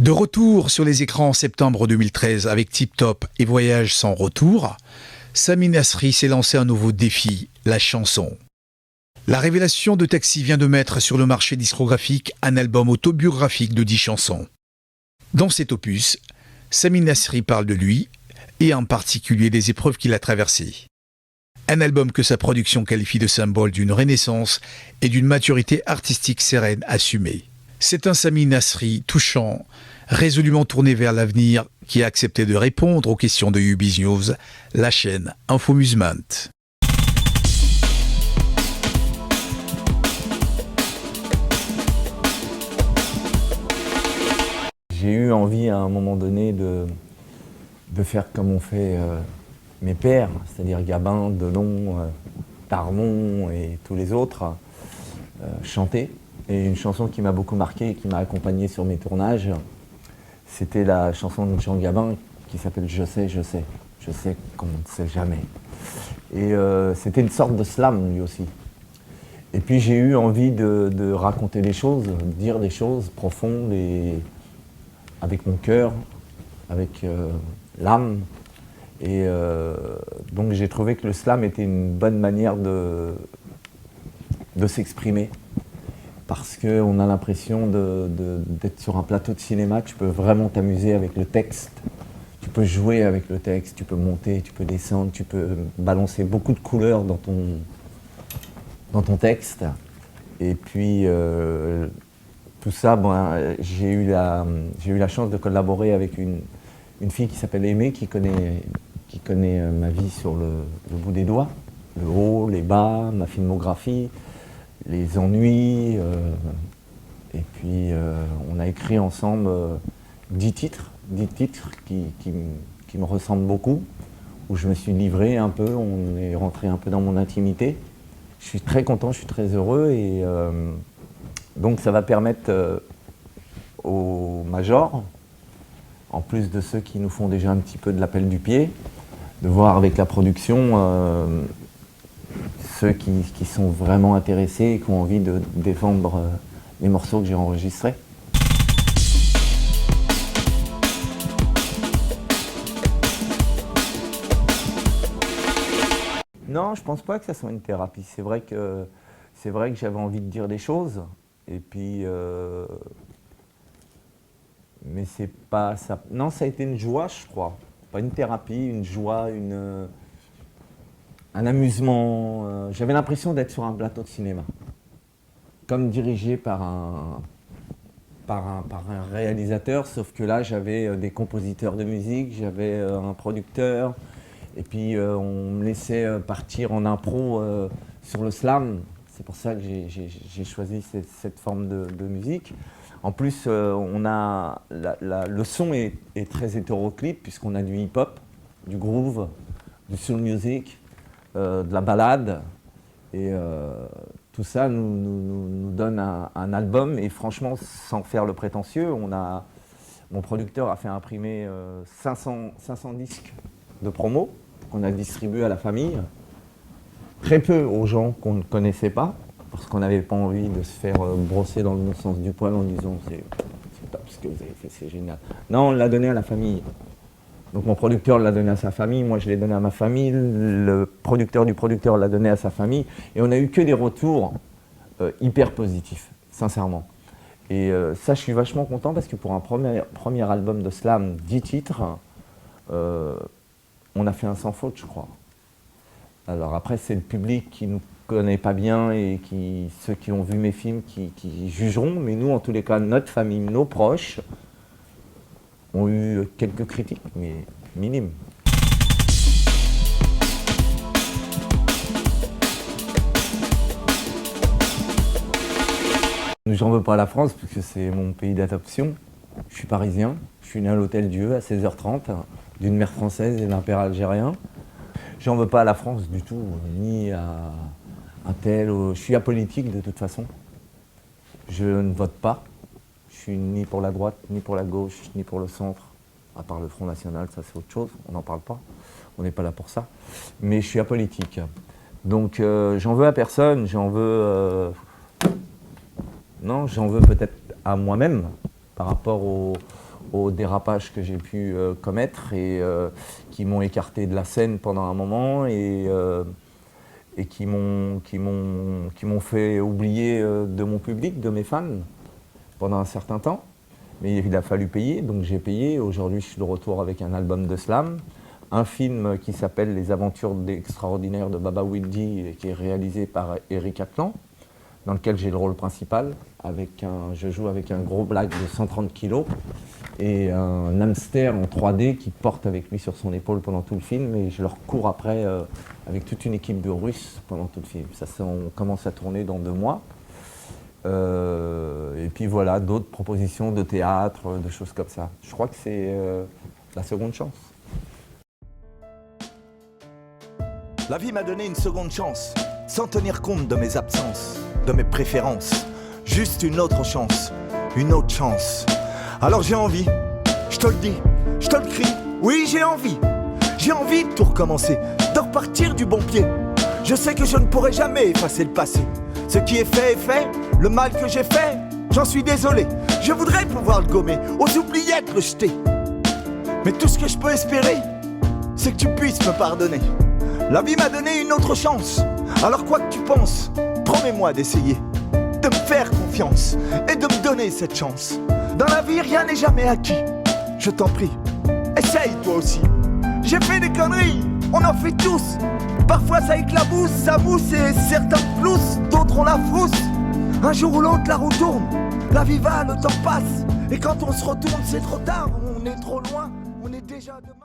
De retour sur les écrans en septembre 2013 avec Tip Top et Voyage sans retour, Sami Nasri s'est lancé un nouveau défi, la chanson. La révélation de Taxi vient de mettre sur le marché discographique un album autobiographique de 10 chansons. Dans cet opus, Sami Nasri parle de lui et en particulier des épreuves qu'il a traversées. Un album que sa production qualifie de symbole d'une renaissance et d'une maturité artistique sereine assumée. C'est un Sami Nasri touchant, résolument tourné vers l'avenir, qui a accepté de répondre aux questions de UBiz News, la chaîne Infomusement. J'ai eu envie à un moment donné de faire comme ont fait mes pères, c'est-à-dire Gabin, Delon, Darmon et tous les autres, chanter. Et une chanson qui m'a beaucoup marqué et qui m'a accompagné sur mes tournages, c'était la chanson de Jean Gabin qui s'appelle « Je sais qu'on ne sait jamais ». Et c'était une sorte de slam lui aussi. Et puis j'ai eu envie de raconter des choses, de dire des choses profondes et avec mon cœur, avec l'âme. Et donc j'ai trouvé que le slam était une bonne manière de s'exprimer. Parce qu'on a l'impression d'être sur un plateau de cinéma, tu peux vraiment t'amuser avec le texte, tu peux jouer avec le texte, tu peux monter, tu peux descendre, tu peux balancer beaucoup de couleurs dans ton texte. Et puis tout ça, j'ai eu la chance de collaborer avec une fille qui s'appelle Aimée, qui connaît ma vie sur le bout des doigts, le haut, les bas, ma filmographie, les ennuis, et puis on a écrit ensemble 10 titres qui me ressemblent beaucoup, où je me suis livré un peu, on est rentré un peu dans mon intimité. Je suis très content, je suis très heureux, et donc ça va permettre aux majors, en plus de ceux qui nous font déjà un petit peu de l'appel du pied, de voir avec la production ceux qui sont vraiment intéressés et qui ont envie de défendre les morceaux que j'ai enregistrés. Non, je pense pas que ça soit une thérapie. C'est vrai que j'avais envie de dire des choses, et puis mais c'est pas ça. Non, ça a été une joie, je crois. Pas une thérapie, une joie, un amusement. J'avais l'impression d'être sur un plateau de cinéma, comme dirigé par un réalisateur, sauf que là j'avais des compositeurs de musique, j'avais un producteur, et puis on me laissait partir en impro sur le slam. C'est pour ça que j'ai choisi cette forme de musique. En plus, le son est très hétéroclite, puisqu'on a du hip-hop, du groove, du soul music, de la ballade, et tout ça nous donne un album. Et franchement, sans faire le prétentieux, mon producteur a fait imprimer 500 disques de promo qu'on a distribués à la famille, très peu aux gens qu'on ne connaissait pas, parce qu'on n'avait pas envie de se faire brosser dans le sens du poil en disant c'est top ce que vous avez fait, c'est génial. Non, on l'a donné à la famille. Donc mon producteur l'a donné à sa famille, moi je l'ai donné à ma famille, le producteur du producteur l'a donné à sa famille, et on n'a eu que des retours hyper positifs, sincèrement. Et ça, je suis vachement content, parce que pour un premier album de slam, 10 titres, on a fait un sans faute, je crois. Alors après, c'est le public qui nous connaît pas bien, et ceux qui ont vu mes films qui jugeront, mais nous, en tous les cas, notre famille, nos proches, ont eu quelques critiques, mais minimes. J'en veux pas à la France, puisque c'est mon pays d'adoption. Je suis parisien, je suis né à l'Hôtel Dieu à 16h30, d'une mère française et d'un père algérien. J'en veux pas à la France du tout, ni à un tel. Je suis apolitique de toute façon. Je ne vote pas. Je suis ni pour la droite, ni pour la gauche, ni pour le centre. À part le Front National, ça c'est autre chose, on n'en parle pas. On n'est pas là pour ça. Mais je suis apolitique. Donc j'en veux à personne, j'en veux... Non, j'en veux peut-être à moi-même, par rapport aux dérapages que j'ai pu commettre et qui m'ont écarté de la scène pendant un moment et qui m'ont fait oublier de mon public, de mes fans pendant un certain temps. Mais il a fallu payer, donc j'ai payé. Aujourd'hui, je suis de retour avec un album de slam, un film qui s'appelle Les aventures extraordinaires de Baba Wildy, qui est réalisé par Eric Atlan, dans lequel j'ai le rôle principal. Je joue avec un gros black de 130 kg et un hamster en 3D qui porte avec lui sur son épaule pendant tout le film. Et je leur cours après avec toute une équipe de Russes pendant tout le film. On commence à tourner dans 2 mois. Et puis voilà, d'autres propositions de théâtre, de choses comme ça. Je crois que c'est la seconde chance. La vie m'a donné une seconde chance, sans tenir compte de mes absences, de mes préférences. Juste une autre chance, une autre chance. Alors j'ai envie, je te le dis, je te le crie, oui j'ai envie. J'ai envie de tout recommencer, de repartir du bon pied. Je sais que je ne pourrai jamais effacer le passé. Ce qui est fait, le mal que j'ai fait, j'en suis désolé. Je voudrais pouvoir le gommer, aux oubliettes le jeter. Mais tout ce que je peux espérer, c'est que tu puisses me pardonner. La vie m'a donné une autre chance. Alors quoi que tu penses, promets-moi d'essayer, de me faire confiance et de me donner cette chance. Dans la vie, rien n'est jamais acquis. Je t'en prie, essaye toi aussi. J'ai fait des conneries, on en fait tous. Parfois ça éclabousse, ça mousse et certains floussent, d'autres on la frousse. Un jour ou l'autre la roue tourne, la vie va, le temps passe. Et quand on se retourne c'est trop tard, on est trop loin, on est déjà demain.